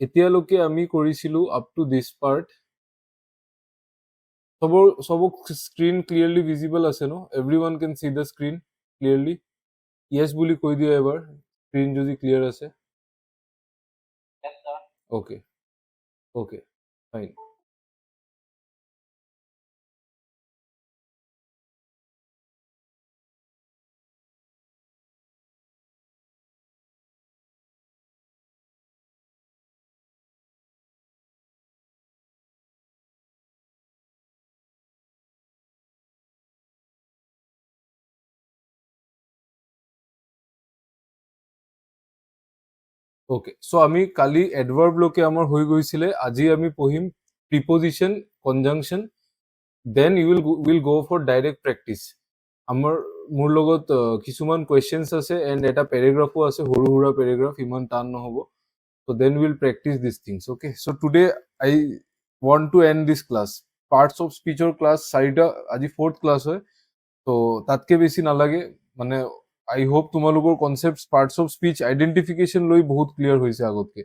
এতিয়ালৈকে আমি কৰিছিলো আপ টু দিস পাৰ্ট সবক স্ক্ৰীন ক্লিয়াৰলি ভিজিবল আছে ন everyone can see the screen clearly yes বুলি কৈ দিয়া এবাৰ স্ক্ৰীন যদি ক্লিয়াৰ আছে ওকে ওকে ফাইন ওকে সো আমি কালি এডভার্ব লোকে আমার হয়ে গৈছিলে আজি আমি পঢ়িম preposition conjunction then you will go for direct practice আমার মোৰ লগত কিছুমান কুৱেশ্যনছ আছে এণ্ড এটা পেৰেগ্ৰাফো আছে সৰু সুৰা পেৰেগ্ৰাফ ইমান টান নহ'ব so' then will practice this things okay so' today I want to end this class parts of স্পীচৰ ক্লাছ চাৰিটা আজি 4th ক্লাছ হয় ত' তাতকে বেছি নালাগে মানে আই হোপ তোমালোকৰ concept parts of speech identification লৈ বহুত ক্লিয়াৰ হৈছে আগতকে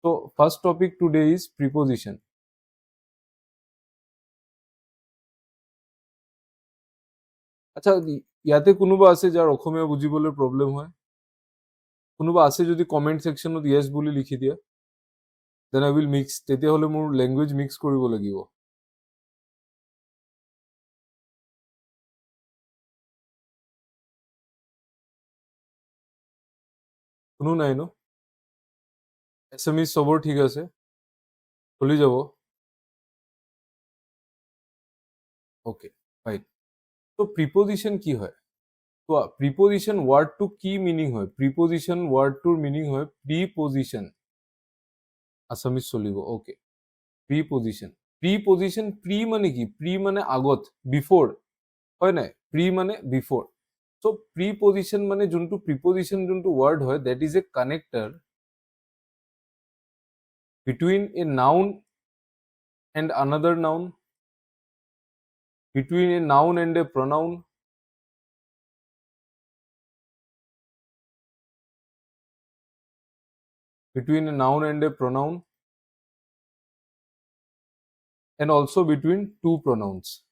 ত' first topic today is preposition আচ্ছা ইয়াতে কোনোবা আছে যাৰ অসমীয়া বুজিবলৈ প্ৰব্লেম হয় কোনোবা আছে যদি কমেণ্ট ছেকশ্যনত য়েছ বুলি লিখি দিয়া দেন আই উইল মিক্স তেতিয়াহ'লে মোৰ লেংগুৱেজ মিক্স কৰিব লাগিব কোনো নাই ন এছএমইজ চবৰ ঠিক আছে চলি যাব ওকে ফাইন তো প্ৰিপজিশ্যন কি হয় তো প্ৰিপজিশ্যন ৱাৰ্ডটো কি মিনিং হয় প্ৰিপজিশ্যন ৱাৰ্ডটোৰ মিনিং হয় প্ৰিপজিশ্যন আছামিজ চলিব ওকে প্ৰিপজিশ্যন প্ৰিপজিশ্যন প্ৰি মানে কি প্ৰি মানে আগত বিফৰ হয় নাই প্ৰি মানে বিফৰ চ' প্ৰিপজিশ্যন মানে যোনটো প্ৰিপজিশ্যন যোনটো ৱাৰ্ড হয় that is a connector between a noun and another noun, between a noun and a pronoun, between a noun and a pronoun, and also between two pronouns.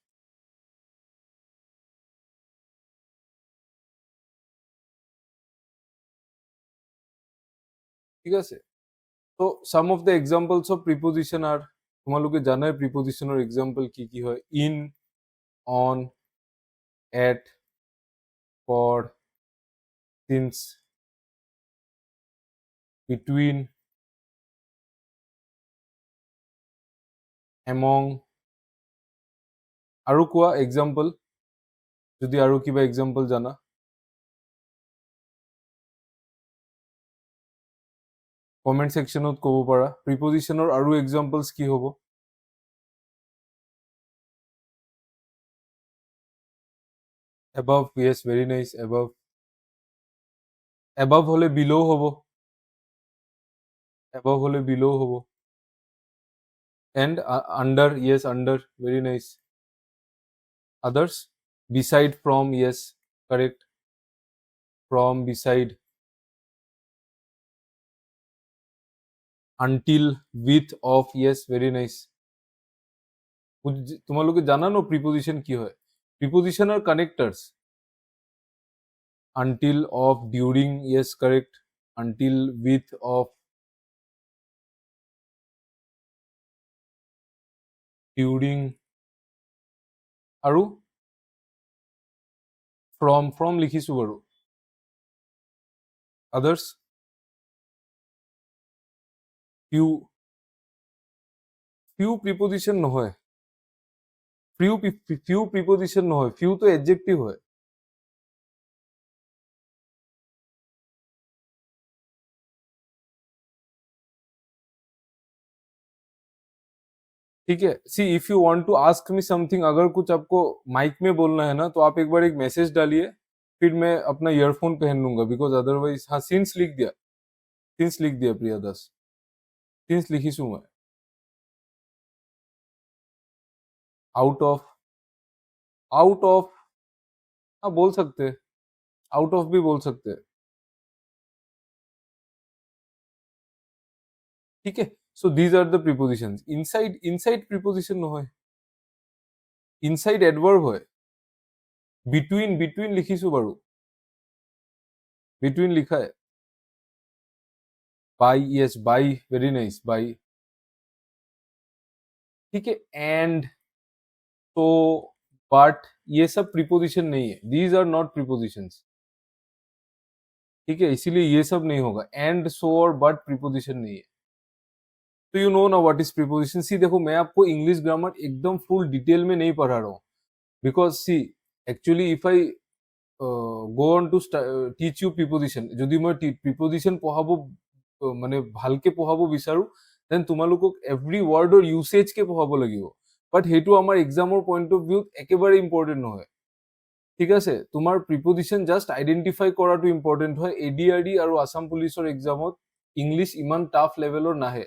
ঠিক আছে so some of the examples of preposition are তোমালোকে জানাই প্রিপজিশনের example কি কি হয় in on at for since between among আৰু কোৱা example যদি আৰু কিবা এক্সাম্পল জানা কমেন্ট সেকশনত ক'ব পাৰা প্রিপজিশনৰ আৰু এক্সাম্পলস কি হ'ব above yes very nice above হলে below হ'ব above হলে below হ'ব and under yes under very nice others beside from yes correct from beside until with of yes very nice তোমালোকে জানা ন প্রিপজিশন কি হয় প্রিপজিশন আর connectors until of during yes correct until with of during আৰু from লিখিছো বাৰু others few preposition নহয় few প্রিপজিশন নহয় few তো এডজেক্টিভ হয় ठीक है see if you want to ask me something अगर कुछ आपको माइक में बोलना है ना तो आप एक बार एक मैसेज डालिए फिर मैं अपना ईयरफोन पहन लूंगा बिकॉज अदरवाइज हाँ सिंस लिख दिया प्रिया दास सिंस लिखीसू मैं आउट ऑफ हाँ बोल सकते हैं आउट ऑफ भी बोल सकते हैं ठीक है. So these are the prepositions. Inside preposition নহয়, inside adverb হয়. between লিখিছো বাৰু, between লিখা है. by, yes, by, very nice, by. ठीक है. and, so, but ये सब प्रीपोजिशन नहीं है. these are not prepositions. ठीक है, इसीलिए ये सब नहीं होगा. एंड, सो और बट प्रीपोजिशन नहीं है. तो यू नो ना व्हाट इज प्रीपोजिशन. सी देखो, मैं आपको इंग्लिश ग्रामर एकदम फुल डिटेल में नहीं पढ़ा रहा हूँ, because see actually if I go on to teach you preposition, যদি মই প্ৰিপজিশ্যন পঢ়াব মানে ভালকে পঢ়াব বিচাৰো, দেন তোমালোকক এভৰি ৱৰ্ডৰ ইউচেজকে পঢ়াব লাগিব. বাট সেইটো আমাৰ এক্সামৰ পইণ্ট অফ ভিউত একেবাৰে ইম্পৰ্টেণ্ট নহয়. ঠিক আছে, তোমাৰ প্ৰিপজিশ্যন জাষ্ট আইডেণ্টিফাই কৰাটো ইম্পৰ্টেণ্ট হয়. ADRD আৰু আছাম পুলিচৰ এক্সামত ইংলিছ ইমান টাফ লেভেলৰ নাহে.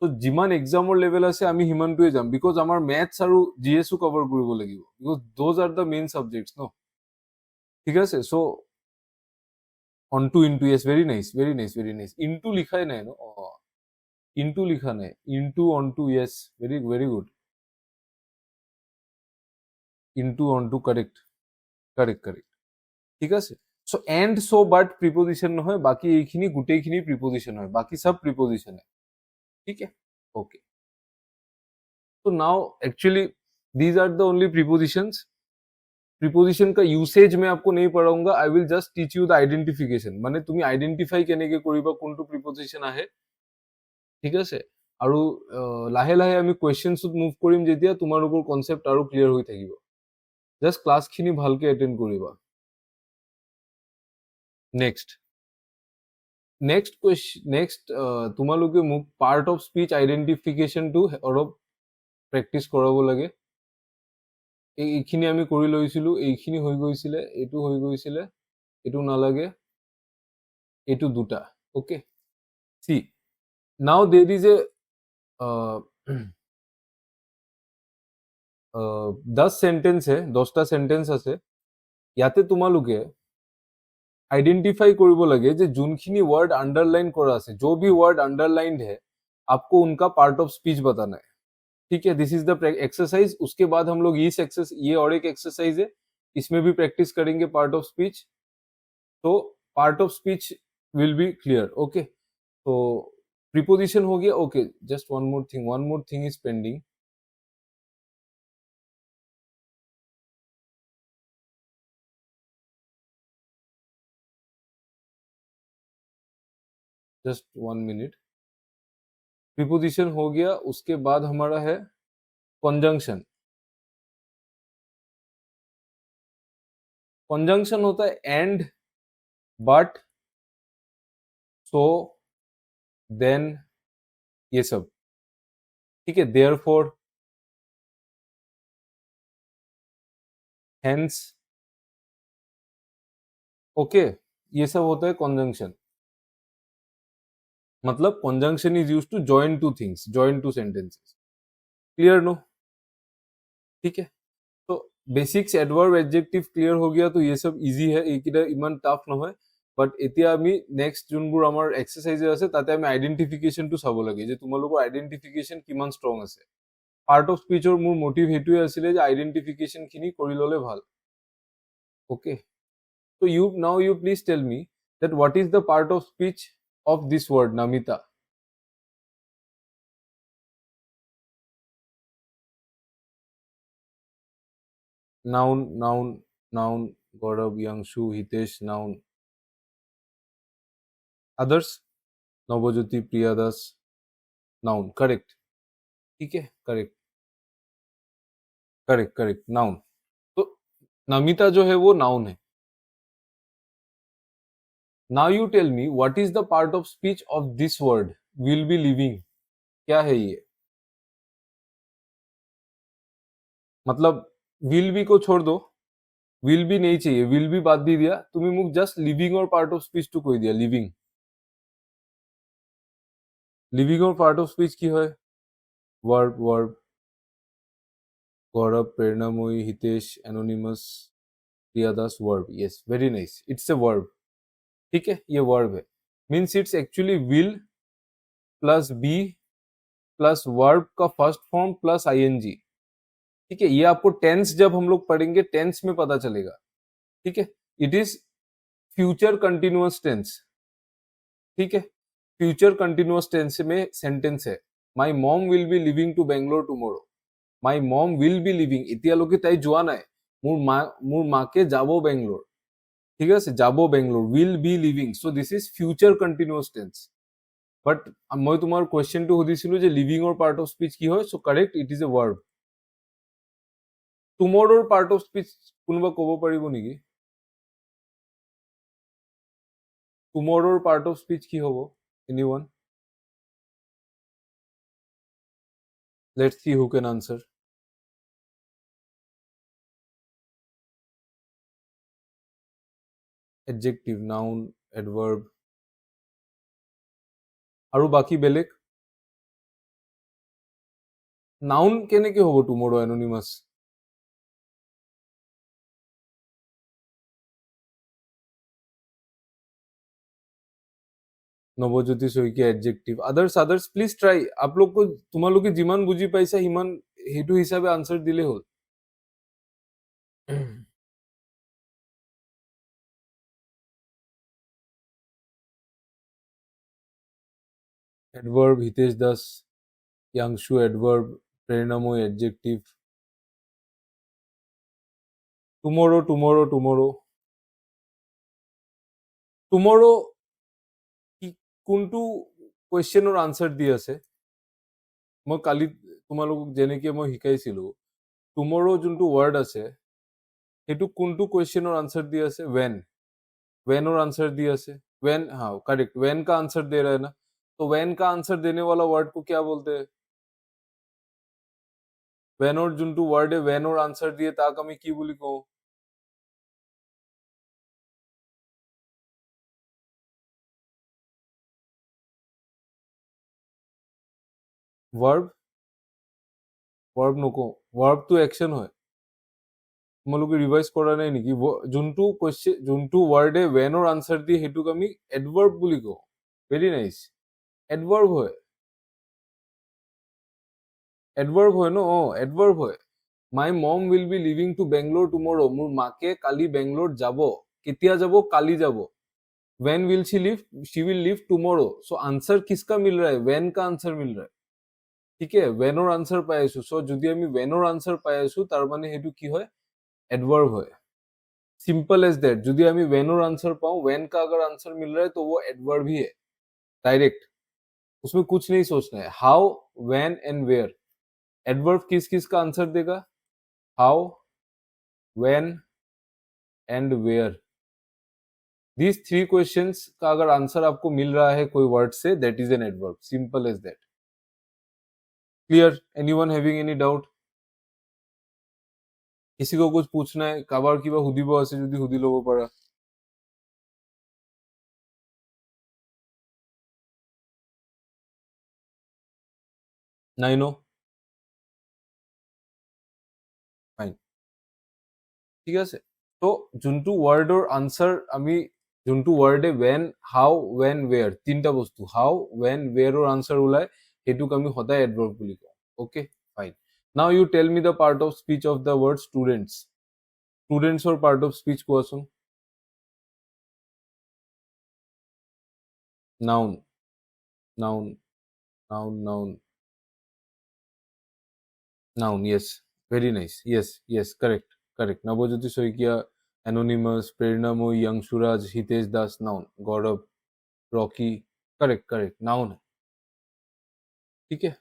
তো যিমান এক্সামৰ লেভেল আছে আমি সিমানটোৱে যাম, বিকজ আমাৰ মেথছ আৰু GSও কভাৰ কৰিব লাগিব, because those are the main subjects ন. ঠিক আছে, so' on to into, yes, very nice, very nice, very nice. Into লিখাই নাই ন? ইনটু লিখা নাই. Into on to, yes, very very good. Into on to, correct correct correct. ঠিক আছে. চ' এণ্ড, চ' বাট প্ৰিপজিশ্যন নহয়, বাকী এইখিনি গোটেইখিনি প্ৰিপজিশ্যন হয়, বাকী সব প্ৰিপজিশ্যন হয়. ठीक है, ओके. तो now actually these are the only prepositions. Preposition का यूसेज मैं आपको नहीं पढ़ाऊंगा. I will just teach you the identification. माने তুমি আইডেন্টিফাই কেনেকে কৰিবা কোনটো প্ৰিপজিশন আহে. ঠিক আছে, আৰু লাহে লাহে আমি কোৱেশ্চনছত মুভ কৰিম, যেতিয়া তোমালোকৰ কনসেপ্ট আৰু ক্লিয়াৰ হৈ থাকিব. জাস্ট ক্লাছখিনি ভালকে এটেন্ড কৰিবা. নেক্সট তোমালোকে মোক পাৰ্ট অফ স্পীচ আইডেন্টিফিকেশনটো অলপ প্ৰেক্টিচ কৰাব লাগে. এইখিনি আমি কৰি লৈছিলো, এইখিনি হৈ গৈছিলে, এইটো হৈ গৈছিলে, এইটো নালাগে, এইটো দুটা. ওকে, সি নাও দেৰ ইজ এ 10 সেন্টেন্স হে, 10টা সেন্টেন্স আছে. ইয়াতে তোমালোকে আইডেন্টিফাই কৰিব লাগে যে যোনখিনি वर्ड अंडरलाइन কৰা আছে, जो भी वर्ड अंडरलाइंड है आपको उनका पार्ट ऑफ स्पीच बताना है. ठीक है, दिस इज द एक्सरसाइज. उसके बाद हम लोग ये और एक एक्सरसाइज है, इसमें भी प्रैक्टिस करेंगे पार्ट ऑफ स्पीच. तो part of speech will be clear. Okay, तो प्रीपोजिशन हो गया. Okay, just one more thing is pending. Just 1 minute. Preposition हो गया, उसके बाद हमारा है कंजंक्शन. कंजंक्शन होता है एंड, बट, सो, देन, ये सब. ठीक है, देयरफॉर, हेंस. ओके, ये सब होता है कंजंक्शन. मतलब conjunction is used to join two things, join two sentences. Clear no? ठीक है, तो बेसिक्स एडवर्ब एडजेक्टिव क्लियर हो गया. तो ये सब इजी है, এইকেইটা ইমান টাফ নহয়. বাট এতিয়া আমি নেক্সট যোনবোৰ আমাৰ এক্সাৰসাইজ আছে তাতে আমি আইডেন্টিফিকেশনটো চাব লাগে যে তোমালোকৰ আইডেন্টিফিকেশন কিমান ষ্ট্ৰং আছে. পাৰ্ট অফ স্পীচৰ মোৰ মোটিভ সেইটোৱে আছিলে যে আইডেন্টিফিকেশন খিনি কৰি ললে ভাল. ওকে, so now you please tell me that what is the part of speech of this word Namita? Noun, Gaurav, Yangshu, Hitesh, noun. Others? Navajyoti, Priyadas, noun. Correct. ठीक है, करेक्ट, नाउन. तो नमिता जो है वो नाउन है. Now you tell me what is the part of speech of this word will be living. क्या है ये? मतलब विल बी को छोड़ दो, विल बी नहीं चाहिए, विल बी बात दी दिया, तुम्हें मुख जस्ट लिविंग और पार्ट ऑफ स्पीच टू कोई दिया. लिविंग और पार्ट ऑफ स्पीच की है verb. Gaurav, Preranamayi, Hitesh, anonymous, Priyadas, verb. Yes, very nice, it's a verb. ठीक है, ये वर्ब है. Means it's actually will plus be plus verb का फर्स्ट फॉर्म प्लस आईएनजी। ठीक है, ये आपको टेंस जब हम लोग पढ़ेंगे टेंस में पता चलेगा। ठीक है, it is future continuous tense. ठीक है, फ्यूचर कंटिन्यूअस टेंस में सेंटेंस है, my mom will be living to Bangalore tomorrow. My mom will be living, এতিয়ালৈকে তাই যোৱা নাই, মোৰ মাকে যাব বেংগলোৰ। ঠিক আছে, যাব বেংগলোৰ, উইল বি লিভিং, চ' this is future continuous tense. But মই তোমাৰ কুৱেশ্যনটো সুধিছিলো যে লিভিঙৰ পাৰ্ট অফ স্পীচ কি হয়, so' correct, it is a verb. Tomorrow part of speech কোনোবা ক'ব পাৰিব নেকি? টুমৰৰ পাৰ্ট অফ স্পীচ কি হ'ব? এনিৱান? Let's see who can answer. Adjective, noun, adverb. আৰু বাকি বেলেগ? নাউন কেনেকে হ'ব tomorrow anonymous? Nabajyoti Saikia adjective. Others please try. তোমালোকে যিমান বুজি পাইছা সিমান সেইটো হিচাপে আনসাৰ দিলে হ'ল। Adverb Hitesh Das, Yangshu adverb, Preranamay adjective. Tomorrow tomorrow tomorrow tomorrow কোনটো কুৱেশ্যনৰ আনসাৰ দি আছে? মই কালি তোমালোকক যেনেকে মই শিকাইছিলো, টুমৰো যোনটো ৱৰ্ড আছে সেইটো কোনটো কুৱেশ্যনৰ आंसर दिया আছে? वेन और आंसर दिया से वेन। हाँ करेक्ट, वेन का आंसर दे रहा है ना, तो वेन का आंसर देने वाला वर्ड को क्या बोलते हैं? वेनर যোনটো वर्ड है वेन और आंसर दिए তাক আমি কি বুলি কওঁ? वर्ब। वर्ब নকওঁ, वर्ब তো एक्शन হয়। তোমালোকে ৰিভাইজ কৰা নাই নেকি? যোনটো কোৱেশ্যন যোনটো ৱৰ্ডে वेनৰ आंसर দিয়ে সেইটোক আমি এডভাৰ্ব বুলি কওঁ। ভেৰি নাইস, এডভাৰ্ব হয়। এডভাৰ্ব হয় ন? এডভাৰ্ব হয়। My mom will be leaving to Bangalore tomorrow, মোৰ মাকে কালি বেংগলোৰ যাব। কেতিয়া যাব? কালি যাব। When will she leave? She will leave tomorrow. So answer किसका मिल रहा है? वेन का आंसर मिल रहा है। ठीक है, वेनर आंसर পাই আছো। সো যদি আমি वेनर आंसर পাই আছো তার মানে হেতু কি হয়? एडवर्ब হয়। Simple as that. যদি আমি वेनर आंसर पाऊं, वेन का अगर आंसर मिल रहा है तो वो एडवर्ब ही है डायरेक्ट, उसमें कुछ नहीं सोचना है। How, when and where. Adverb किस किस का आंसर देगा? How, when and where. these three questions का अगर आंसर आपको मिल रहा है कोई वर्ड से, that is an adverb. Simple as that. Clear? Anyone having any doubt? किसी को कुछ पूछना है? কাবাৰ কিবা সুধিব আছে যদি সুধি ল'ব পাৰা। নাই ন? ফাইন, ঠিক আছে। তো যোনটো ৱৰ্ডৰ আনসাৰ আমি, যোনটো ৱৰ্ডে वेन, हाउ, वेन, वेयर তিনটা বস্তু, हाउ, वेन, वेयरৰ আনসাৰ ওলাই, সেইটোক আমি সদায় এডভাৰ্ব বুলি কওঁ। Okay fine. Now you tell me the part of speech of the word students. ষ্টুডেণ্টছৰ পাৰ্ট অফ স্পীচ কোৱাচোন। Noun, noun, noun, noun, noun, yes, very nice, yes yes, correct correct. Nabajyoti Saikia, anonymous, Preranamay, Yangshuraj, Hitesh Das, noun. Gaurav, Rocky, correct correct, noun है। ठीक है,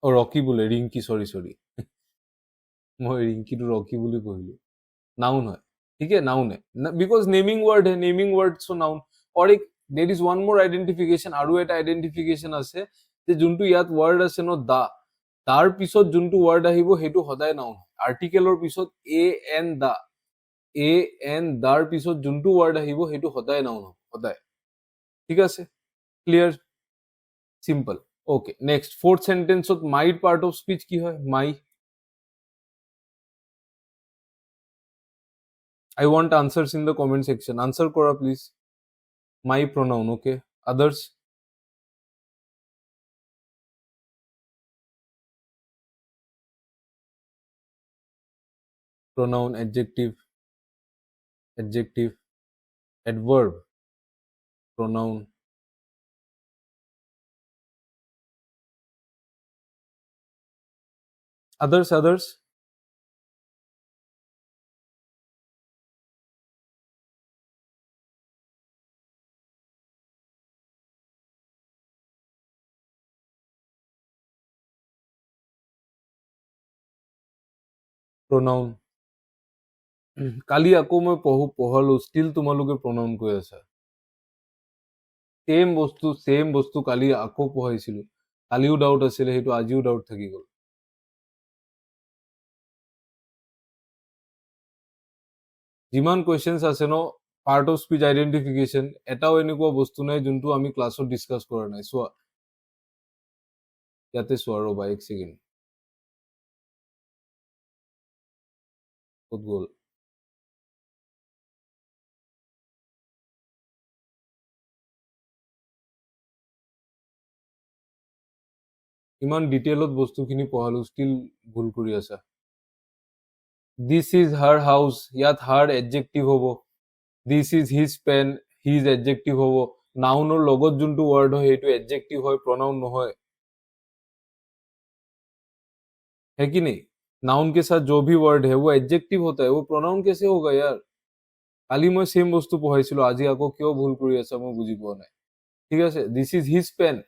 और Rocky बोले Rinki, sorry sorry मैं रिंकी तो Rocky बोली कहलु। नाउन है। ठीक है, नाउन है, बिकॉज नेमिंग वर्ड है, नेमिंग वर्ड सो नाउन। और एक there is one more identification, আৰু এটা আইডেন্টিফিকেশন আছে যে যোনটো ইয়াত ৱৰ্ড আছে ন দা, তাৰ পিছত যোনটো ৱৰ্ড আহিব সেইটো সদায় নাউন। আৰ্টিকেলৰ পিছত A N the, A N দাৰ পিছত যোনটো ৱৰ্ড আহিব সেইটো সদায় নাউন হ'ব, সদায়। ঠিক আছে, clear? Simple. Okay, next fourth সেন্টেন্সত মাইৰ পার্ট অফ স্পিচ কি হয়? মাই। I want answers in the comment section. Answer kora please. My pronoun, okay? others, pronoun, adjective, adverb, pronoun, others, pronoun. কালি আকৌ মই পঢ়ালো ষ্টিল তোমালোকে pronoun কৈ আছা সেম বস্তু কালি আকৌ পঢ়াইছিলো কালিও ডাউট আছিলে সেইটো আজিও ডাউট থাকি গ'ল যিমান কোৱেশ্চনছ আছে ন পাৰ্ট অফ স্পীচ আইডেন্টিফিকেশ্যন এটাও এনেকুৱা বস্তু নাই যোনটো আমি ক্লাছত ডিছকাছ কৰা নাই চোৱা ইয়াতে চোৱা ৰ'বা এক ছেকেণ্ড ক'ত গ'ল ইমান ডিটেইলত বস্তুখিনি পঢ়ালো ষ্টিল ভুল কৰি আছা দিছ ইজ হাৰ হাউচ ইয়াত হাৰ এডজেক্টিভ হ'ব this is his pen his adjective হ'ব নাউনৰ লগত যোনটো ৱৰ্ড হয় সেইটো এডজেক্টিভ হয় প্ৰনাউন নহয় है कि नहीं नाउन के साथ जो भी वर्ड है वो एडजेक्टिव होता है वो प्रोनाउन कैसे होगा यार কালি মই সেম বস্তু পঢ়াইছিলো আজি আকৌ কিয় ভুল কৰি আছা মই বুজি পোৱা নাই ঠিক আছে দিছ ইজ হিজ পেন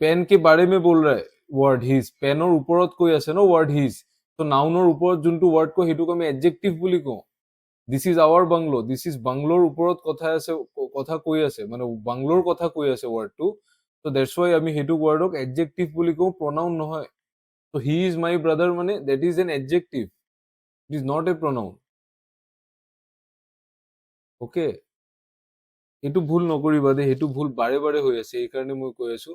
पेन के बारे में बोल रहा है वर्ड हिज पेনৰ ওপৰত কৈ আছে ন वर्ड हिज তো নাউনৰ ওপৰত যোনটো ৱৰ্ড কয় সেইটোক আমি এডজেক্টিভ বুলি কওঁ this is our bungalow this is বাংলোৰ ওপৰত কথা কৈ আছে মানে বাংলোৰ কথা কৈ আছে ৱৰ্ডটো তো দ্যাটছ ৱাই আমি সেইটো ৱৰ্ডক এডজেক্টিভ বুলি কওঁ প্ৰনাউন নহয় তো হি ইজ মাই ব্ৰাদাৰ মানে that is an adjective it is not a pronoun okay এইটো ভুল নকৰিবা দেই সেইটো ভুল বাৰে বাৰে হৈ আছে এইকাৰণে মই কৈ আছো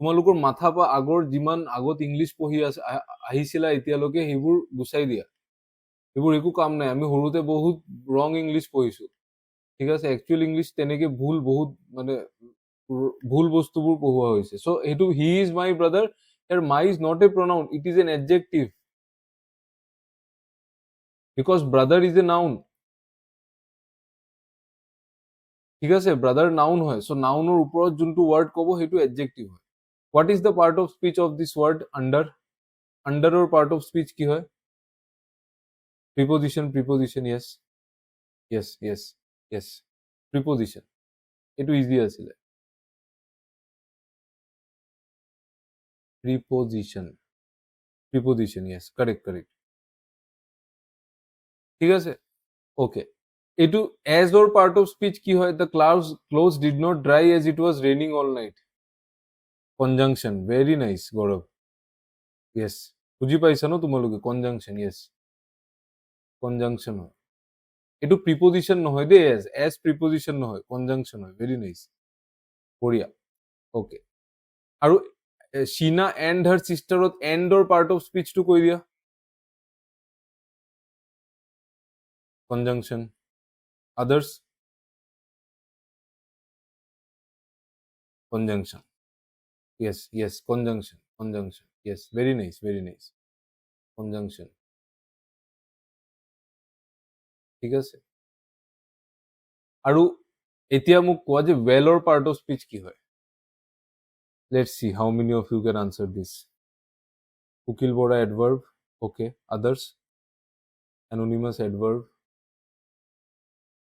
তোমালোকৰ মাথা পা আগৰ যিমান আগত ইংলিছ পঢ়ি আহিছিলা এতিয়ালৈকে সেইবোৰ গুচাই দিয়া সেইবোৰ একো কাম নাই আমি সৰুতে বহুত ৰং ইংলিছ পঢ়িছো ঠিক আছে একচুৱেল ইংলিছ তেনেকে ভুল বহুত মানে ভুল বস্তুবোৰ পঢ়োৱা হৈছে চ' সেইটো হি ইজ মাই ব্ৰাদাৰ ইয়াৰ my is not a pronoun it is an adjective because brother is a noun ঠিক আছে ব্ৰাদাৰ নাউন হয় চ' নাউনৰ ওপৰত যোনটো ৱৰ্ড ক'ব সেইটো এডজেক্টিভ হয় what is the part of speech of this word আণ্ডাৰৰ পাৰ্ট অফ স্পীচ কি হয় প্ৰিপজিশ্যন য়েছ প্ৰিপজিশ্যন এইটো ইজি আছিলে প্ৰিপজিশ্যন য়েছ কাৰেক্ট ঠিক আছে ওকে এইটো এজৰ পাৰ্ট অফ স্পীচ কি হয় the clouds did not dry as it was raining all night conjunction very nice Gaurav yes বুজি পাইছা ন তোমালোকে কনজাংচন য়েছ কনজাংচন হয় এইটো প্ৰিপজিশ্যন নহয় দেই এজ প্ৰিপজিশ্যন নহয় কনজাংচন হয় ভেৰি নাইচ বঢ়িয়া ওকে আৰু शीना एंड हर सिस्टरत एंडर पार्ट ऑफ स्पीच टू কৈ দিয়া conjunction others conjunction yes conjunction yes very nice conjunction ঠিক আছে আৰু এতিয়া মোক কোৱা যে well or part of speech কি হয় let's see how many of you can answer this Ukil Bora adverb okay others anonymous adverb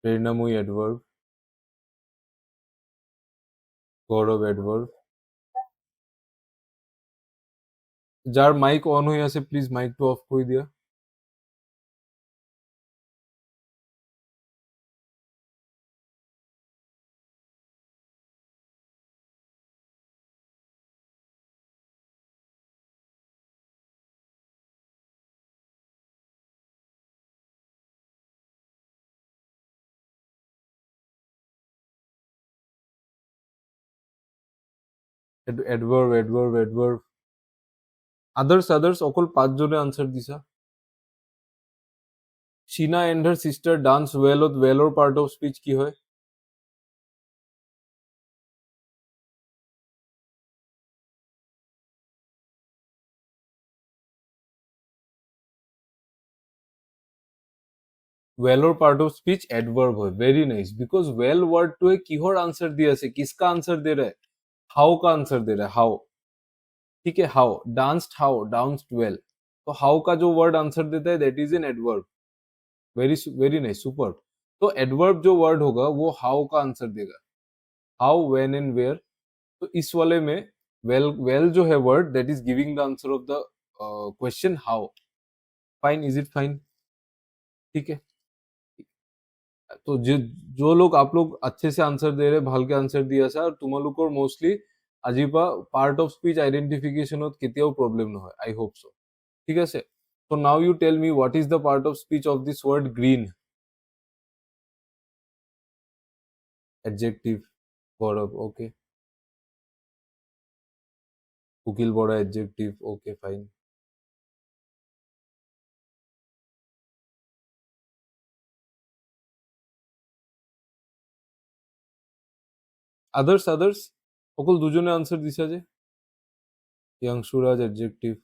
Prernamoy adverb Gaurav adverb যার মাইক অন হয়ে আছে প্লিজ মাইকটো অফ করে দিয়া adverb others অকল পাঁচজনে আনসার দিছা Sheena and her sister dance well or part of speech কি হয় वेल और पार्ट ऑफ स्पीच एडवर्ब है, very nice, because well word टू है किहर आंसर दिया से, किसका आंसर दे रहा है, हाउ का आंसर दे रहा है, हाउ, ठीक है, हाउ डांस्ड वेल, तो हाउ का जो वर्ड आंसर देता है that is an adverb, very very nice, super. तो एडवर्ब जो वर्ड होगा वो हाउ का आंसर देगा, हाउ, व्हेन एंड वेयर। तो इस वाले में वेल जो है word that is giving the answer of the question how. Fine, is it fine? ठीक है। तो जो लोग आप लोग अच्छे से आंसर दे रहे, ভালকে আনসার দি আছে, আর তোমালোকৰ মোস্টলি আজিৰ পৰা পার্ট অফ স্পিচ আইডেন্টিফিকেশনত কেতিয়াও প্রবলেম নহয়, আই হোপ সো। ঠিক আছে, so now you tell me what is the part of speech of this word green? Adjective, Gaurav, okay. Ukil bora, adjective, okay, fine. Others অকল দুজনে answer দিছে যে, ইয়াংশুরাজ adjective,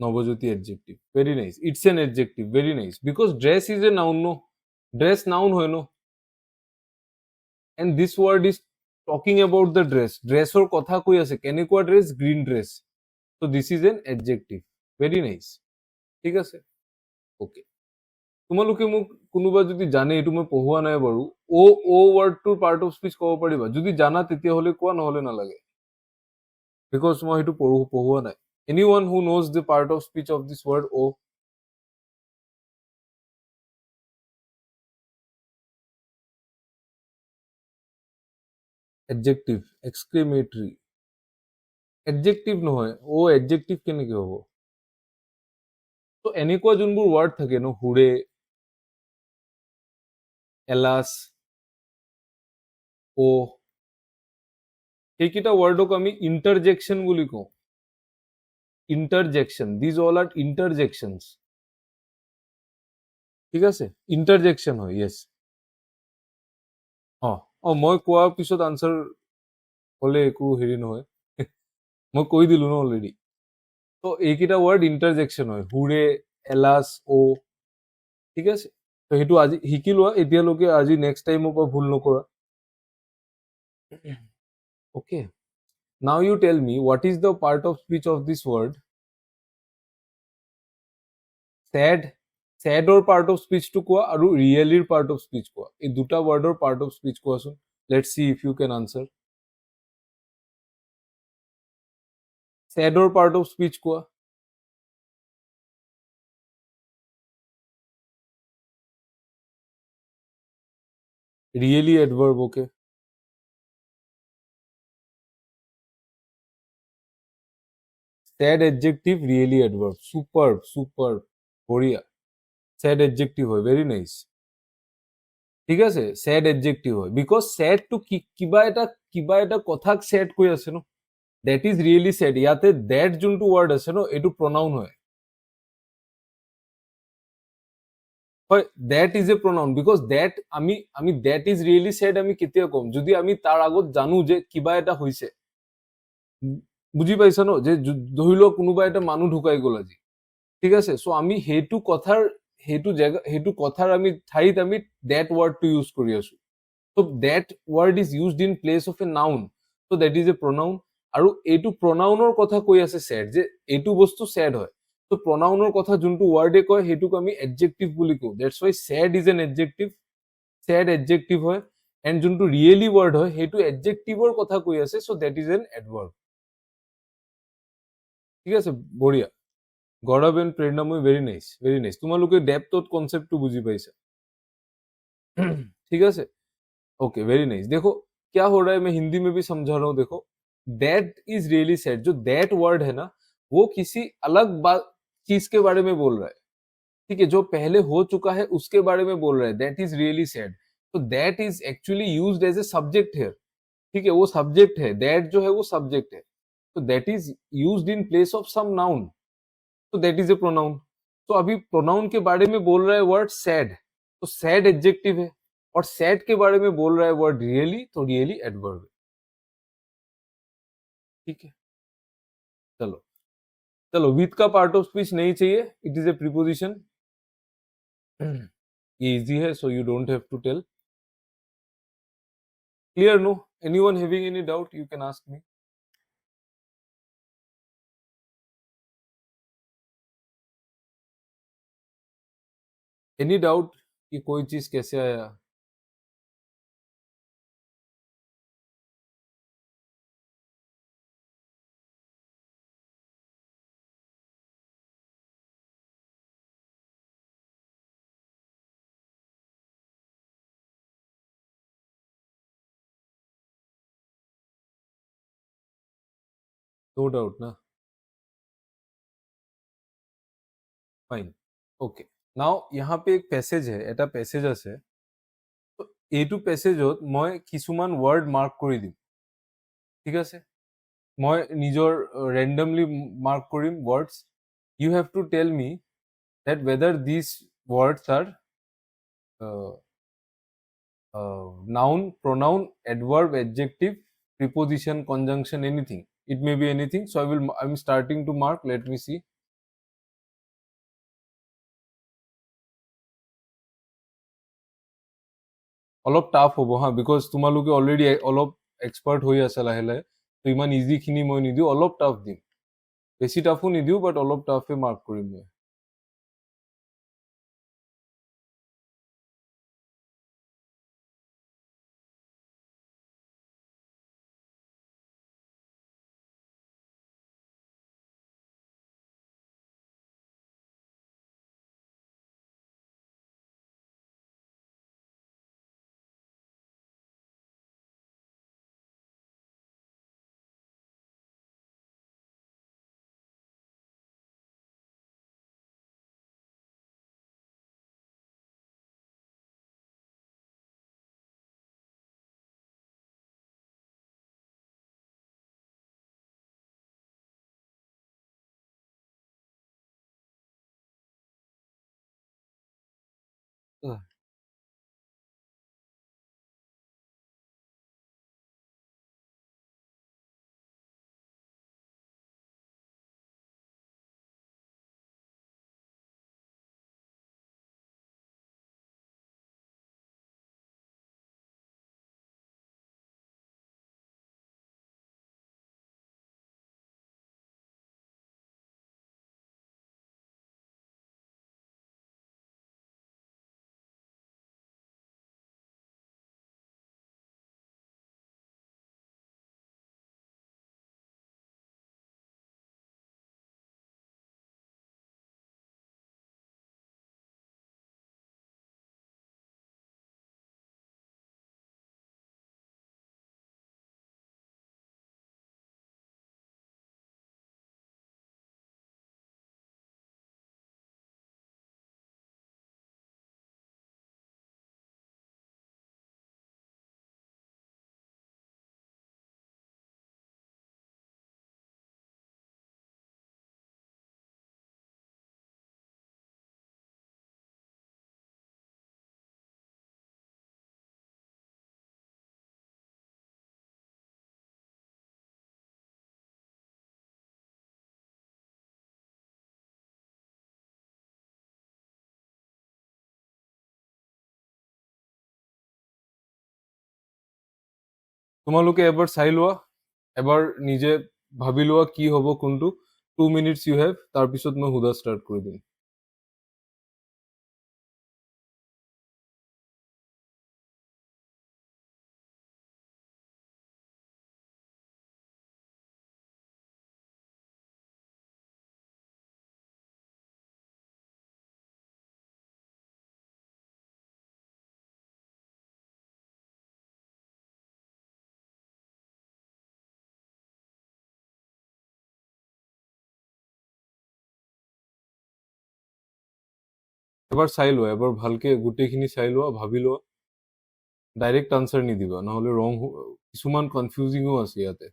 Nabajyoti adjective, very nice, it's an adjective, very nice, because dress is a noun, no, dress noun হয় no, and this word is talking about the dress, dressor কথা কৈ আছে, কেনেকুৱা dress, green dress, so this is an adjective, very nice, ঠিক আছে, okay. তোমালোকে মোক কোনোবা যদি জানে, এইটো মই পঢ়োৱা নাই বাৰু, ও ৱৰ্ডটোৰ পাৰ্ট অফ স্পীচ ক'ব পাৰিবা? যদি জানা তেতিয়াহ'লে কোৱা, নহ'লে নালাগে, বিকজ মই সেইটো পঢ়োৱা নাই। এনিওৱান who knows the part of speech of this word oh? Adjective, exclamatory, adjective নহয় ও, এডজেক্টিভ কেনেকে হ'ব? তো এনেকুৱা যোনবোৰ ৱৰ্ড থাকে ন, হুৰে, এলাছ, ও, সেইকেইটা ৱৰ্ডক আমি ইণ্টাৰজেকশ্যন বুলি কওঁ, ইণ্টাৰজেকশ্যন, দিজ অল আৰ ইণ্টাৰজেকশ্যনছ, ঠিক আছে, ইণ্টাৰজেকশ্যন হয়, য়েছ। মই কোৱাৰ পিছত আনসাৰ হলে একো হেৰি নহয়, মই কৈ দিলো ন অলৰেডি। তো এইকেইটা ৱৰ্ড ইণ্টাৰজেকশ্যন হয়, হুৰে, এলাছ, ও, ঠিক আছে। তো সেইটো আজি শিকি লোৱা এতিয়ালৈকে, আজি নেক্সট টাইমৰ পৰা ভুল নকৰা। Okay, now you tell me what is the part of speech of this word sad? স্যাডৰ পাৰ্ট অফ স্পীচটো কোৱা আৰু ৰিয়েলিৰ পাৰ্ট অফ স্পীচ কোৱা, এই দুটা ৱৰ্ডৰ পাৰ্ট অফ স্পীচ কোৱাচোন, let's see if you can answer. স্যাডৰ পাৰ্ট অফ স্পীচ কোৱা। Really adverb, okay. Sad adjective, really adverb, superb superb, বঢ়িয়া। স্যাড অ্যাডজেক্টিভ হয়, ভেরি নাইস, ঠিক আছে, স্যাড এডজেক্টিভ হয়, বিকজ স্যাড টু কিবা এটা কথাক স্যাড কৈ আছে ন, দ্যাট ইজ ৰিয়েলি স্যাড। ইয়াতে দ্যাট যোনটো ৱৰ্ড আছে ন, এইটো প্ৰনাউন হয়, হয়, that is a pronoun, because that আমি দ্যাট ইজ ৰিয়েলি স্যাড আমি কেতিয়া ক'ম, যদি আমি তাৰ আগত জানো যে কিবা এটা হৈছে, বুজি পাইছা ন, যে ধৰি লওক কোনোবা এটা মানুহ ঢুকাই গ'ল আজি, ঠিক আছে, চ' আমি সেইটো কথাৰ আমি ঠাইত আমি দ্যাট ৱৰ্ডটো ইউজ কৰি আছো। So that word is used in place of a noun. So that is a pronoun. আৰু এইটো pronounৰ কথা কৈ আছে sad, যে এইটো বস্তু sad হয়। তো pronounৰ কথা যোনটো word কয় সেইটোক আমি adjective বুলি কওঁ। That's why sad is an adjective. Sad adjective হয়। And যোনটো really word হয় সেইটো adjectiveৰ কথা কৈ আছে, so that is an adverb. ঠিক আছে, বঢ়িয়া। Gaurav and Preranamay, very nice, very nice. তোমালোকে ডেপথত কনসেপ্টটো বুঝি পাইছা, ঠিক আছে, ओके, वेरी नाइस। देखो क्या हो रहा है, मैं हिंदी में भी समझा रहा हूँ, देखो, दैट इज रियली सैड, जो दैट वर्ड है ना, वो किसी अलग बात चीज के बारे में बोल रहा है, ठीक है, जो पहले हो चुका है उसके बारे में बोल रहा है, दैट इज रियली सैड। तो that is actually used as a subject है, ठीक है, वो सब्जेक्ट है, दैट जो है वो सब्जेक्ट है, तो that is used in place of some noun, तो दैट इज ए प्रोनाउन। तो अभी प्रोनाउन के बारे में बोल रहा है वर्ड सैड, तो सैड एडजेक्टिव है, और सैड के बारे में बोल रहा है वर्ड रियली, तो रियली एडवर्ब है, ठीक है। चलो चलो विथ का पार्ट ऑफ स्पीच नहीं चाहिए, इट इज ए प्रीपोजिशन, ये इजी है, so you don't have to tell. Clear? No? Anyone having any doubt you can ask me. Any doubt कि कोई चीज कैसे आया? नो डाउट ना? ফাইন. ওকে. নাও यहाँ पे एक পেছেজ है, এটা পেছেজ আছে. তো এইটো পেছেজত মই কিছুমান ৱৰ্ড মাৰ্ক কৰি দিম, ঠিক আছে? মই নিজৰ ৰেন্ডমলি মাৰ্ক কৰিম words. You have to tell me that whether these words are uh, noun, pronoun, adverb, adjective, preposition, conjunction, anything. It may be anything. So I'm starting to mark. Let me see. অলপ tough হ'ব হা, because তোমালোকে already অলপ expert হৈ আছা লাহে লাহে, তো ইমান easy খিনি মই নিদিওঁ, অলপ টাফ দিম. বেছি টাফো নিদিওঁ, বাট অলপ টাফে মাৰ্ক কৰিম মই. তোমালোকে এবাৰ চাই লোৱা, এবাৰ নিজে ভাবি লোৱা কি হ'ব কোনটো. 2 minutes ইউ হেভ, তাৰপিছত মই সোধা ষ্টাৰ্ট কৰি দিম. এবাৰ চাই লোৱা, এবাৰ ভালকে গোটেইখিনি চাই লোৱা, ভাবি লোৱা. ডাইৰেক্ট আনচাৰ নিদিবা, নহ'লে ৰং, কিছুমান কনফিউজিঙো আছে ইয়াতে.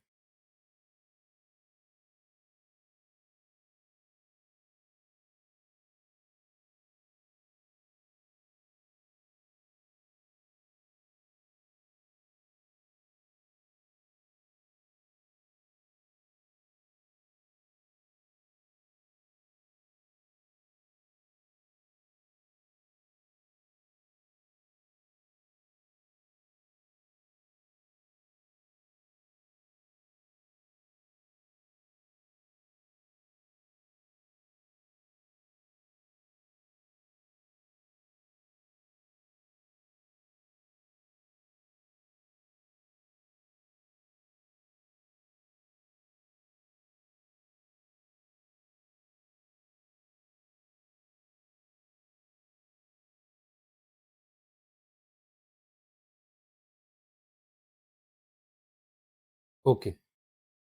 Okay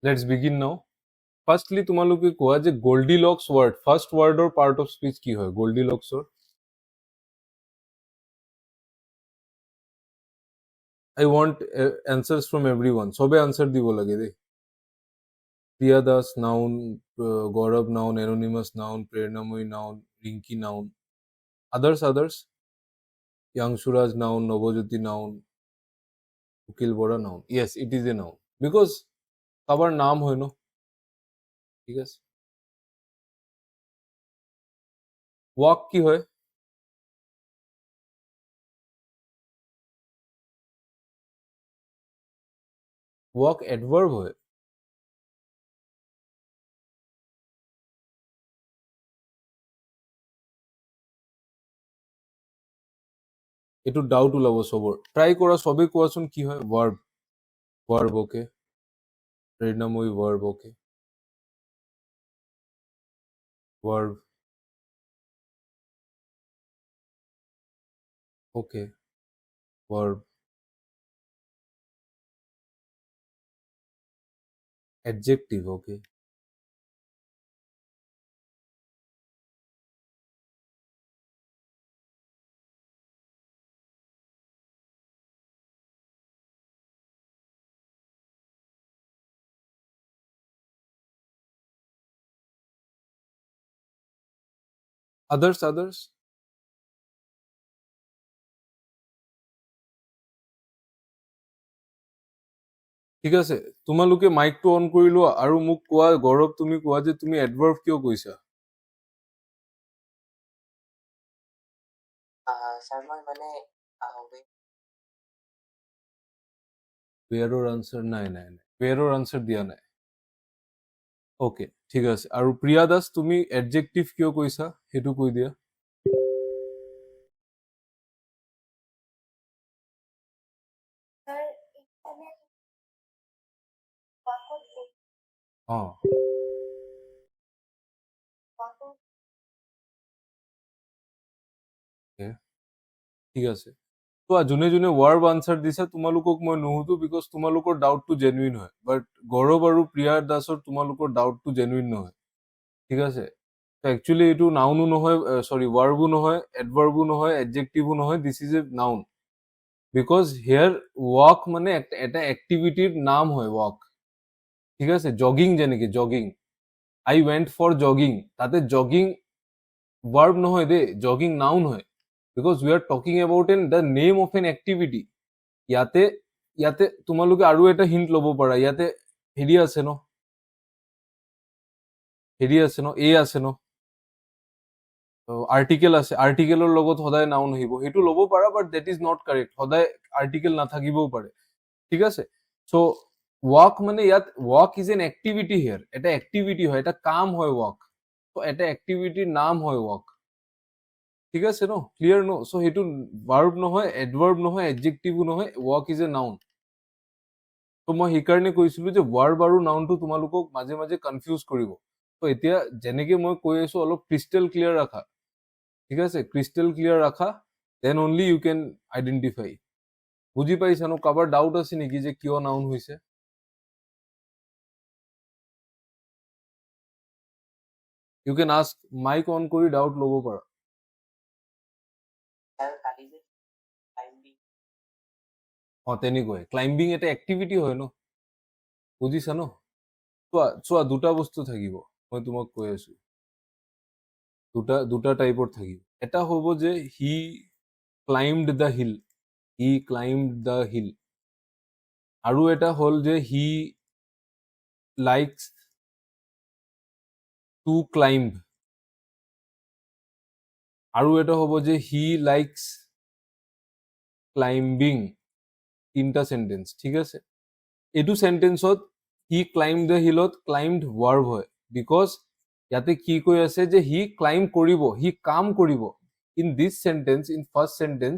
let's begin now firstly তোমালোকে কোৱা যে গোল্ডিলক্স ওয়ার্ড ফার্স্ট ওয়ার্ডৰ পার্ট অফ স্পিচ কি হয় গোল্ডিলক্সৰ I want answers from everyone সবে আনসার দিব লাগে দে Priya Das noun Gaurav noun anonymous noun Preranamayi noun Rinki noun others Yangshuraj noun Nabajyoti noun Ukil Bora noun yes it is a noun because কাবার নাম হয় ন ঠিক আছে ওয়াক কি হয় ওয়াক এডভার্ব হয় এইটো ডাউট ওলাব চবৰ ট্ৰাই কৰা সবে কোৱাচোন কি হয় verb verb okay Preranamayi verb okay verb okay verb adjective okay others ঠিক আছে তোমালোকে মাইকটো অন কৰি লোৱা আৰু মোক কোৱা গৌৰৱ তুমি কোৱা যে তুমি এডভাৰ্ব কিয় কৈছা ছাৰ মই মানে বেয়াৰৰ আনসাৰ নাই বেয়াৰৰ আনসাৰ দিয়া নাই ওকে ঠিক আছে আৰু প্ৰিয়া দাস তুমি এডজেক্টিভ কিয় কৈছা সেইটো কৈ দিয়া ছাৰ মানে অ ঠিক আছে তো যোনে যোনে ৱাৰ্ব আনসাৰ দিছা তোমালোকক মই নুসুধো বিকজ তোমালোকৰ ডাউটটো জেনুইন হয় বাট গৌৰৱ আৰু প্ৰিয়া দাসৰ তোমালোকৰ ডাউটটো জেনুইন নহয় ঠিক আছে একচুৱেলি এইটো নাউনো নহয় চৰি ৱাৰ্বো নহয় এডভাৰ্বো নহয় এডজেক্টিভো নহয় দিছ is a noun because hair walk মানে এটা এক্টিভিটিৰ নাম হয় ৱাক ঠিক আছে জগিং যেনেকে jogging I went for jogging তাতে জগিং ভার্ব নহয় দে জগিং নাউন হয় because we are talking about an the name of an activity ইয়াতে ইয়াতে তোমালোকে আৰু এটা হিণ্ট ল'ব পাৰা ইয়াতে হেৰি আছে ন এ আছে ন আৰ্টিকেল আছে আৰ্টিকেলৰ লগত সদায় নাউন আহিব সেইটো ল'ব পাৰা but that is not correct সদায় আৰ্টিকেল নাথাকিবও পাৰে ঠিক আছে চ' ৱাক মানে ইয়াত ৱাক ইজ এন এক্টিভিটি হিয়াৰ এটা এক্টিভিটি হয় এটা কাম হয় ৱাক ত' এটা এক্টিভিটিৰ নাম হয় ৱাক ঠিক আছে ন ক্লিয়াৰ ন চ' সেইটো ভাৰ্ব নহয় এডভাৰ্ব নহয় এডজেক্টিভো নহয় ৱাক ইজ এ নাউন ত' মই সেইকাৰণে কৈছিলো যে ভাৰ্ব আৰু নাউনটো তোমালোকক মাজে মাজে কনফিউজ কৰিব ত' এতিয়া যেনেকে মই কৈ আছো অলপ ক্ৰিষ্টেল ক্লিয়াৰ ৰাখা ঠিক আছে ক্ৰিষ্টেল ক্লিয়াৰ ৰাখা দেন অনলি ইউ কেন আইডেন্টিফাই বুজি পাইছা ন কাৰোবাৰ ডাউট আছে নেকি যে কিয় নাউন হৈছে ইউ কেন আস্ক মাইক অন কৰি ডাউট ল'ব পাৰা তেনেকুৱাই ক্লাইম্বিং এটা এক্টিভিটি হয় ন বুজিছা ন চোৱা দুটা বস্তু থাকিব মই তোমাক কৈ আছো দুটা টাইপৰ থাকিব এটা হ'ব যে হি ক্লাইম্বড দ্য হিল আৰু এটা হ'ল যে হি লাইকস টু ক্লাইম্ব আৰু এটা হ'ব যে হি লাইকস ক্লাইম্বিং তিনটা সেন্টেন্স ঠিক আছে এইটো সেন্টেন্সত হি ক্লাইম্ব দ্য হিলত ক্লাইম্বড ভাৰ্ব হয় বিকজ ইয়াতে কি কৈ আছে যে হি ক্লাইম্ব কৰিব হি কাম কৰিব in this sentence in first sentence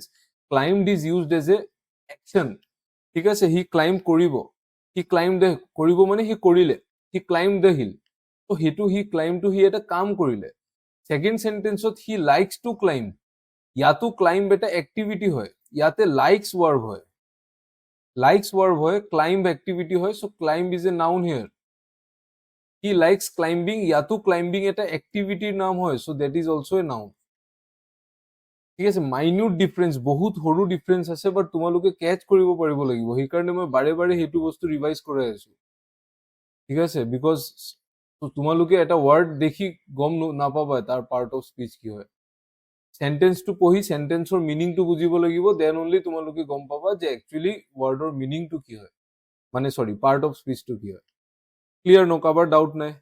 climbed is used as a action ঠিক আছে হি ক্লাইম্ব কৰিব হি ক্লাইম্ব দ্য কৰিব মানে হি কৰিলে হি ক্লাইম্ব দ্য হিল তো সেইটো হি ক্লাইম্বটো হি এটা কাম কৰিলে সেকেন্ড সেন্টেন্সত হি লাইকস টু ক্লাইম্ব ইয়াতো ক্লাইম্ব এটা এক্টিভিটি হয় ইয়াতে লাইকস ভাৰ্ব হয় লাইকস ভার্ব হয়, ক্লাইম্ব অ্যাক্টিভিটি হয়, so climb is a noun here. He likes climbing, ইয়াতো ক্লাইম্বিং এটা এক্টিভিটিৰ নাম হয়, so that is also a noun. ঠিক আছে, মাইনিউট ডিফাৰেন্স, বহুত সৰু ডিফাৰেন্স আছে, বাট তোমালোকে কেচ কৰিব পাৰিব লাগিব, সেইকাৰণে মই বাৰে বাৰে সেইটো বস্তু ৰিভাইজ কৰাই আছো। ঠিক আছে, বিকজ তোমালোকে এটা ৱৰ্ড দেখি গম নাপাবা তাৰ পাৰ্ট অফ স্পীচ কি হয়। সেন্টেন্সটো পঢ়ি সেন্টেন্সৰ মিনিংটো বুজিব লাগিব, দেন অনলি তোমালোকে গম পাবা যে একচুৱেলি ৱৰ্ডৰ মিনিংটো কি হয়, মানে চৰি পাৰ্ট অফ স্পীচটো কি হয়। ক্লিয়াৰ ন? কাৰোবাৰ ডাউট নাই?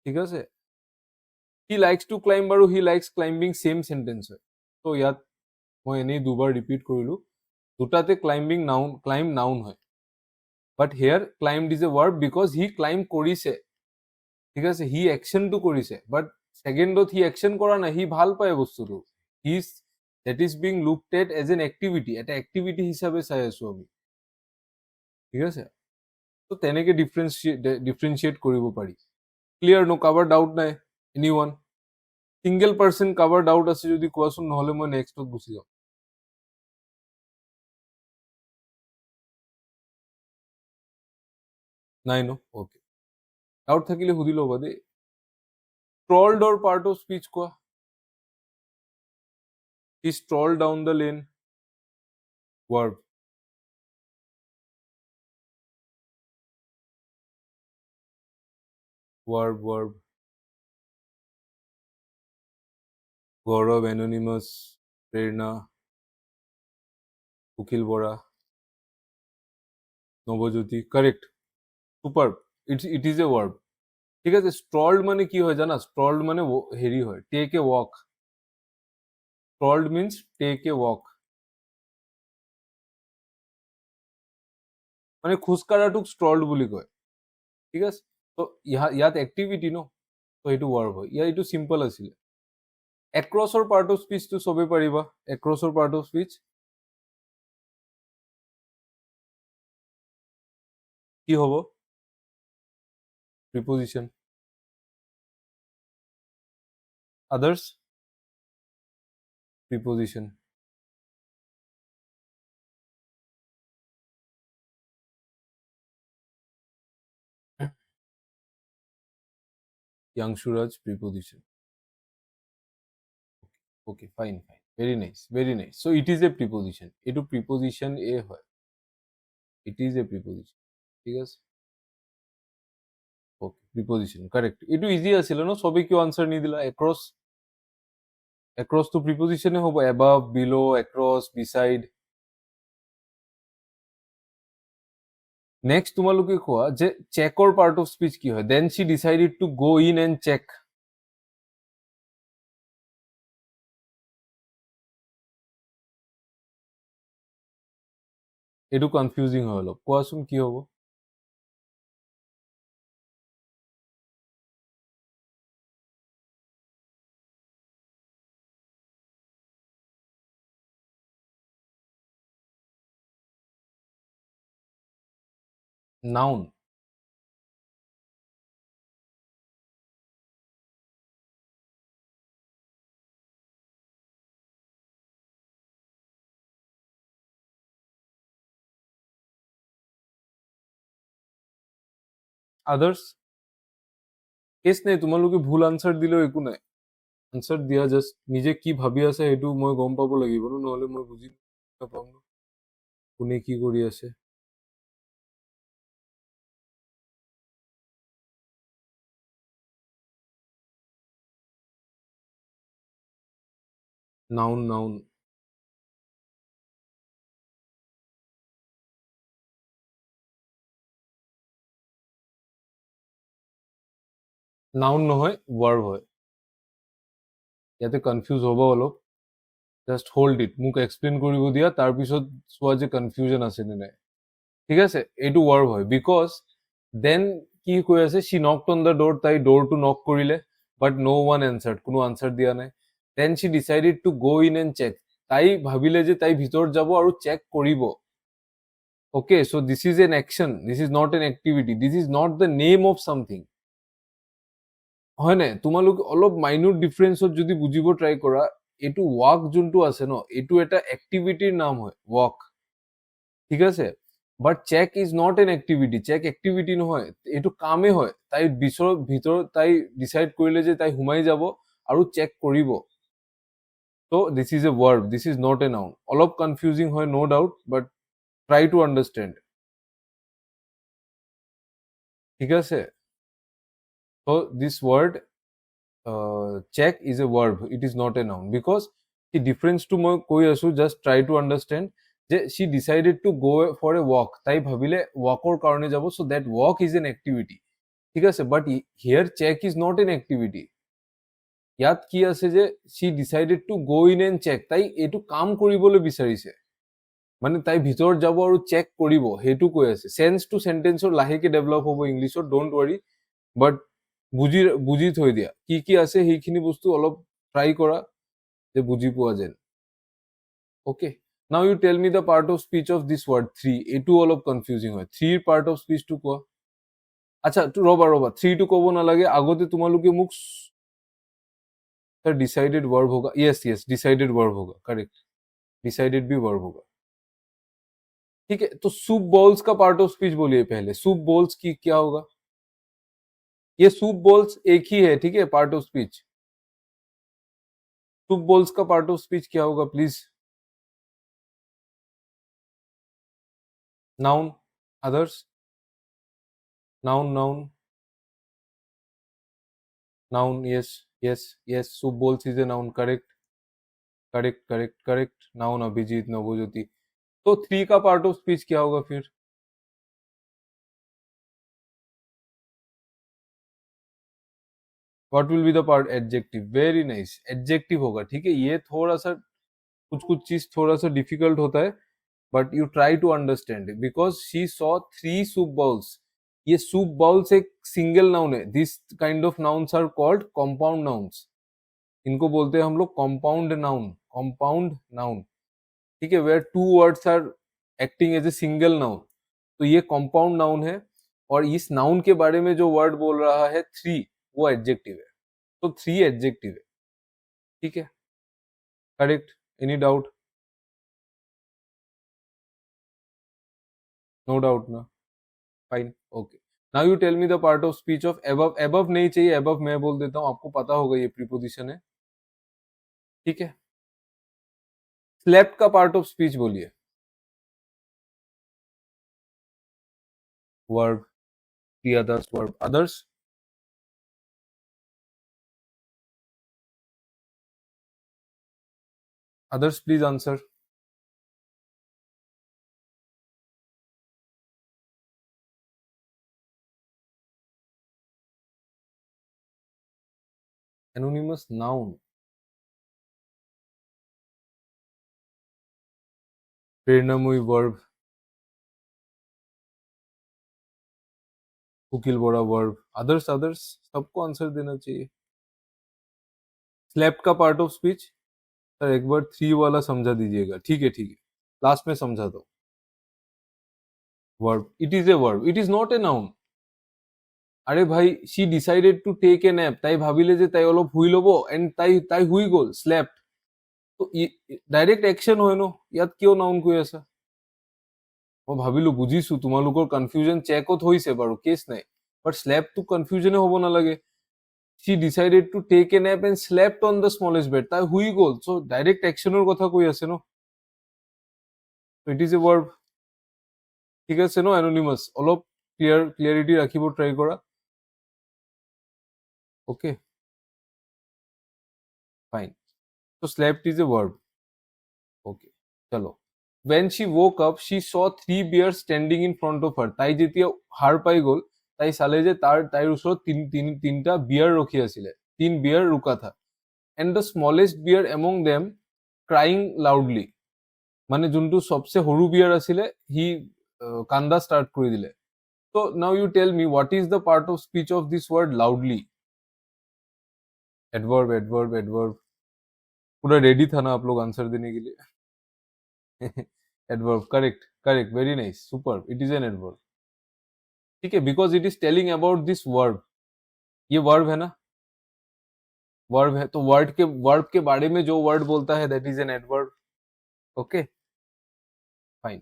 ঠিক আছে, হি লাইকস টু ক্লাইম্ব আৰু হি লাইকস ক্লাইম্বিং সেম সেন্টেন্স হয়। তো ইয়াত মই এনেই দুবাৰ ৰিপিট কৰিলো, দুটাতে ক্লাইম্বিং নাউন, ক্লাইম্ব নাউন হয়, but hair climb is a verb because he climb কৰিছে। ঠিক আছে, হি একশ্যনটো কৰিছে, বাট সেকেন্ডত হি একশ্যন কৰা নাই, হি ভাল পায় বস্তুটো, he that is being looked at age N activity, এটা এক্টিভিটি হিচাপে চাই আছো আমি। ঠিক আছে, তো তেনেকে ডিফাৰেঞ্চিয়েট কৰিব পাৰি। ক্লিয়াৰ ন? কাৰোবাৰ ডাউট নাই? এনিৱান? সিংগল পাৰ্চন কাৰোবাৰ ডাউট আছে যদি কোৱাচোন, নহলে মই নেক্সটত গুচি যাম। নাই ন? অকে, ডাউট থাকিলে সুধি ল'বা দেই। স্ক্ৰলডৰ পাৰ্ট অফ স্পীচ কোৱা। He stroll down the lane, verb. Verb verb. Gaurav, anonymous, Prerana, Ukil Bora, Nabajyoti, correct, super, it is a verb. ঠিক আছে, স্ক্ৰলড মানে কি হয় জানা? স্ক্ৰলড মানে হেৰি হয়, take a walk. Strolled means take a walk, মানে খোজকাঢ়াটোক স্ক্ৰলড বুলি কয়। ঠিক আছে, তো ইয়াত এক্টিভিটি ন, তো সেইটো ভাৰ্ব হয়। এইটো চিম্পল আছিলে। এক্ৰছৰ পাৰ্ট অফ স্পীচটো চবে পাৰিবা। এক্ৰছৰ পাৰ্ট অফ স্পীচ কি হ'ব? Preposition. Others? Preposition. Yangshuraj, preposition. Okay, fine, fine. Very nice, very nice. So it is a preposition. Etu preposition A hoy. It is a preposition. ঠিক আছে? Okay, preposition, correct. Etu easy asile no? Sobe kyo answer ni dila? Across. Across to preposition e hobo. Above, below, across, beside. Next তোমালোকে কোৱা যে চেকৰ part of speech কি হয়? Then she decided to go in and check. এইটো confusing হয় অলপ, কোৱাচোন কি হ'ব? নাউন। আদাৰ্ছ? কেছ নাই, তোমালোকে ভুল আনচাৰ দিলেও একো নাই। আনচাৰ দিয়া, জাষ্ট নিজে কি ভাবি আছে সেইটো মই গম পাব লাগিব ন, নহলে মই বুজি নাপাম ন কোনে কি কৰি আছে। Noun, noun. নাউন নহয়, ভাৰ্ব হয়। ইয়াতে কনফিউজ হ'ব অলপ, জাষ্ট হোল্ড ইট, মোক এক্সপ্লেইন কৰিব দিয়া, তাৰপিছত চোৱা যে কনফিউজন আছে নে নাই। ঠিক আছে, এইটো ভাৰ্ব হয়, বিকজ দেন কি কৈ আছে, she knocked on the door, তাই ডোৰটো নক কৰিলে, বাট ন' ওৱান এনচাৰ্ড, কোনো আনচাৰ দিয়া নাই। Then she decided to go in and check, তাই ভাবিলে যে তাই ভিতৰত যাব আৰু চেক কৰিব। অকে, চ' দিছ ইজ এন একশ্যন, দিছ ইজ নট এন এক্টিভিটি, দিছ is not the name of something. হয় নাই? তোমালোক অলপ মাইনুট ডিফাৰেন্সত যদি বুজিব ট্ৰাই কৰা, এইটো ৱাক যোনটো আছে ন, এইটো এটা এক্টিভিটিৰ নাম হয়, ৱাক, ঠিক আছে। But check is not an activity, check activity নহয়, এইটো কামেই হয়। তাই ভিতৰত তাই ডিচাইড কৰিলে যে তাই সোমাই যাব আৰু চেক কৰিব। তো this is a verb, this is not a noun. অলপ কনফিউজিং হয়, no doubt, but try to understand, ঠিক আছে। তো this word check is a verb, it is not a noun, because the difference to মই কৈ আছো, just try to understand যে she decided to go for a walk, তাই ভাবিলে walkৰ কাৰণে যাব, so that walk is an activity, ঠিক আছে। but here check is not an activity, ইয়াত কি আছে যে she decided to go in and check, তাই এইটো কাম কৰিবলৈ বিচাৰিছে, মানে তাই ভিতৰত যাব আৰু চেক কৰিব, সেইটো কৈ আছে। সেন্স টু সেন্টেন্সৰ লাহেকে ডেভেলপ হ'ব ইংলিছত, ডোন্ট ৱাৰি, বাট বুজি থৈ দিয়া, কি কি আছে সেইখিনি বস্তু অলপ ট্ৰাই কৰা যে বুজি পোৱা যেন। Okay, now you tell me the part of speech of this word three. এইটো অলপ কনফিউজিং হয়, থ্ৰীৰ পাৰ্ট অফ স্পীচটো কোৱা। আচ্ছা ৰবা, থ্ৰীটো ক'ব নালাগে, আগতে তোমালোকে মোক सर डिसाइडेड वर्ब होगा, यस डिसाइडेड वर्ब होगा, करेक्ट, डिसाइडेड भी वर्ब होगा, ठीक है। तो सूप बॉल्स का पार्ट ऑफ स्पीच बोलिए पहले, सूप बॉल्स की क्या होगा। ये सूप बॉल्स एक ही है, ठीक है, part of speech. Soup bowls का पार्ट ऑफ स्पीच क्या होगा please. Noun, others, noun noun noun, yes soup bowls is a noun, correct noun Abhijeet Navjyoti. तो थ्री का पार्ट ऑफ स्पीच क्या होगा फिर। What will be the part, adjective, very nice, adjective होगा, ठीक है। ये थोड़ा सा कुछ चीज थोड़ा सा डिफिकल्ट होता है, but you try to understand it, because she saw three soup bowls. ये सूप बाउल्स एक सिंगल नाउन है, this kind of nouns are called compound nouns, इनको बोलते हैं हम लोग कॉम्पाउंड नाउन, ठीक है, where two words are acting as a single noun, तो ये कॉम्पाउंड नाउन है। और इस नाउन के बारे में जो वर्ड बोल रहा है थ्री, वो एडजेक्टिव है, तो थ्री एडजेक्टिव है, ठीक है, correct. Any doubt, no doubt ना, fine, okay. Now you tell me the part of speech of above. Above नहीं चाहिए, एबव मैं बोल देता हूं, आपको पता होगा ये प्रीपोजिशन है, ठीक है। स्लेप्ट का पार्ट ऑफ स्पीच बोलिए। Verb, the others verb, others please answer। anonymous noun, Prernamayi verb, Kukil Bora verb, others सबको आंसर देना चाहिए। स्लेप्ट का पार्ट ऑफ स्पीच, सर एक बार थ्री वाला समझा दीजिएगा, ठीक है, लास्ट में समझा दो। Verb, it is a verb, it is not a noun. আরে ভাই, she decided to take a nap, তাই ভাবিলে যে তাই অলপ শুই ল'ব, এণ্ড তাই শুই গ'ল, slept, তো ডাইৰেক্ট একশ্যন হয় ন, ইয়াত কিয় নাউন কৈ আছা। মই ভাবিলো বুজিছো তোমালোকৰ কনফিউজন চেকত হৈছে বাৰু, কেছ নাই, বাট স্লেপটো কনফিউজনে হ'ব নালাগে। she decided to take a nap and slept on the smallest bed, তাই শুই গ'ল, চ' ডাইৰেক্ট একশ্যনৰ কথা কৈ আছে ন, ইট ইজ এ ভাৰ্ব, ঠিক আছে ন। এননিমাছ, অলপ ক্লিয়াৰিটি ৰাখিব ট্ৰাই কৰা, okay, fine, so slept is a verb, okay, chalo। when she woke up she saw three bears standing in front of her, তাই যেতিয়া হাৰ পাই গ'ল, তাই চালে যে তাইৰ ওচৰত তিনটা বিয়াৰ ৰখি আছিলে, তিন বিয়াৰ ৰুকা থা, and the smallest bear among them crying loudly, মানে যোনটো সবচে সৰু বিয়াৰ আছিলে সি কান্দা ষ্টাৰ্ট কৰি দিলে। so now you tell me what is the part of speech of this word loudly। Adverb, पूरा रेडी था ना आप लोग आंसर देने के लिए। Adverb, correct, very nice, super, it is an adverb, ठीक है, because it is telling about this verb, ये वर्ब है ना, वर्ब है तो वर्ब के बारे में जो वर्ड बोलता है that is an adverb. Okay fine.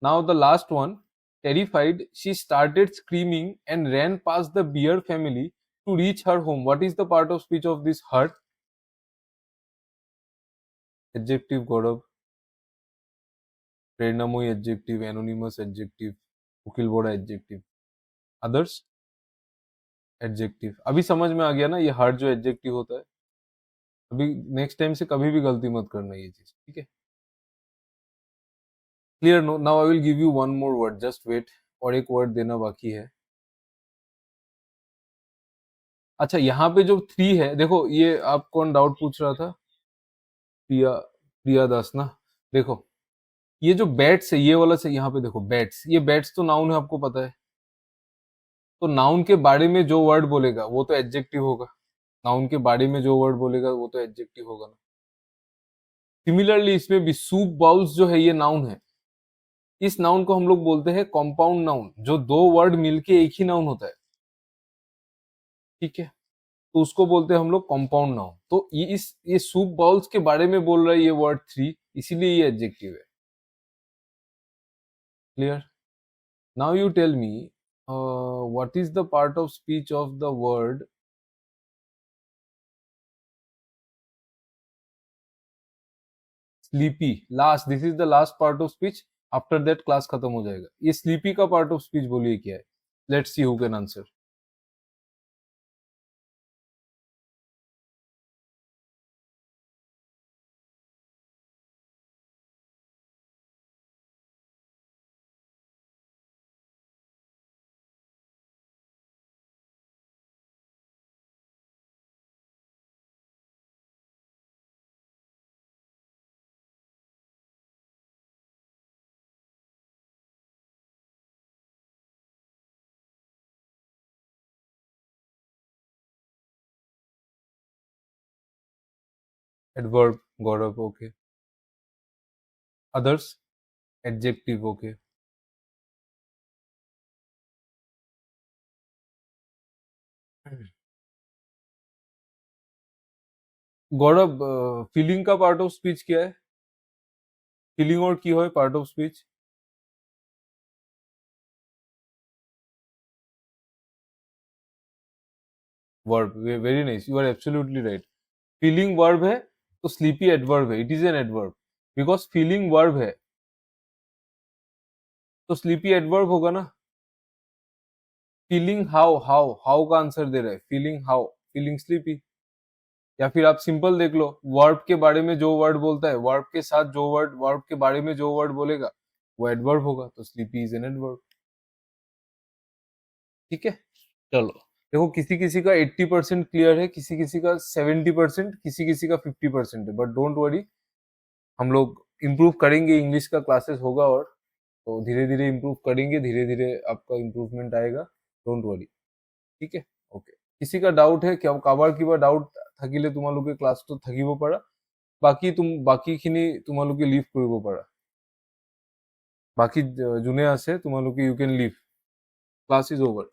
Now the last one. Terrified, she started screaming and ran past the bear family to reach her home. What is the part of speech of this her? Adjective Gaurav. Prernamayi adjective, anonymous adjective, Ukil Bora adjective. Others adjective. अभी समझ में आ गया ना ये हर जो adjective होता है. अभी नेक्स्ट टाइम से कभी भी गलती मत करना ये चीज. ठीक है clear. No now I will give you one more word. Just wait. और एक वर्ड देना बाकी है. अच्छा यहाँ पे जो 3 है देखो ये आप कौन डाउट पूछ रहा था. प्रिया दास ना. देखो ये जो बैट्स है ये वाला से यहाँ पे देखो बैट्स. ये बैट्स तो नाउन है आपको पता है. तो नाउन के बारे में जो वर्ड बोलेगा वो तो एडजेक्टिव होगा. नाउन के बारे में जो वर्ड बोलेगा वो तो एडजेक्टिव होगा ना. सिमिलरली इसमें भी सूप बाउल्स जो है ये नाउन है. इस नाउन को हम लोग बोलते हैं कॉम्पाउंड नाउन. जो 2 वर्ड मिलके एक ही नाउन होता है. ठीक है तो उसको बोलते हैं हम लोग कॉम्पाउंड नाउन. तो ये सूप बाउल्स के बारे में बोल रहा है ये वर्ड 3 इसीलिए ये एडजेक्टिव है. Clear. Now you tell me what is the part of speech of the word sleepy. Last, this is the last part of speech. After that class खत्म हो जाएगा. ये sleepy का part of speech बोलिए क्या है. Let's see who can answer. Adverb, Gaurav, okay. Others, adjective, okay. Gaurav feeling का part of speech क्या है. फीलिंग और की हो part of speech. Verb. Very nice. You are absolutely right. Feeling verb है तो स्लीपी एडवर्ब है. It is an adverb because feeling verb है तो स्लीपी एडवर्ब होगा ना. Feeling how. हाउ का आंसर दे रहा है. Feeling how. Feeling sleepy. या फिर आप सिंपल देख लो. वर्ब के बारे में जो वर्ड बोलता है वर्ब के साथ जो वर्ब के बारे में जो वर्ड बोलेगा वो एडवर्ब होगा. तो स्लीपी इज एन एडवर्ब. ठीक है चलो. देखो किसी किसी का 80% क्लियर है, किसी किसी का 70%, किसी किसी का 50% है. बट डोंट वरी हम लोग इम्प्रूव करेंगे. इंग्लिश का क्लासेस होगा और तो धीरे धीरे इम्प्रूव करेंगे. धीरे धीरे आपका इम्प्रूवमेंट आएगा. Don't worry. ठीक है ओके. किसी का डाउट है क्या কাবাৰ কিবা ডাউট থাকিলে তোমালোকে ক্লাছটো থাকিব পাৰা. বাকীখিনি তোমালোকে লিভ কৰিব পাৰা. বাকী যোনে আছে তোমালোকে ইউ কেন লিভ. Class is over.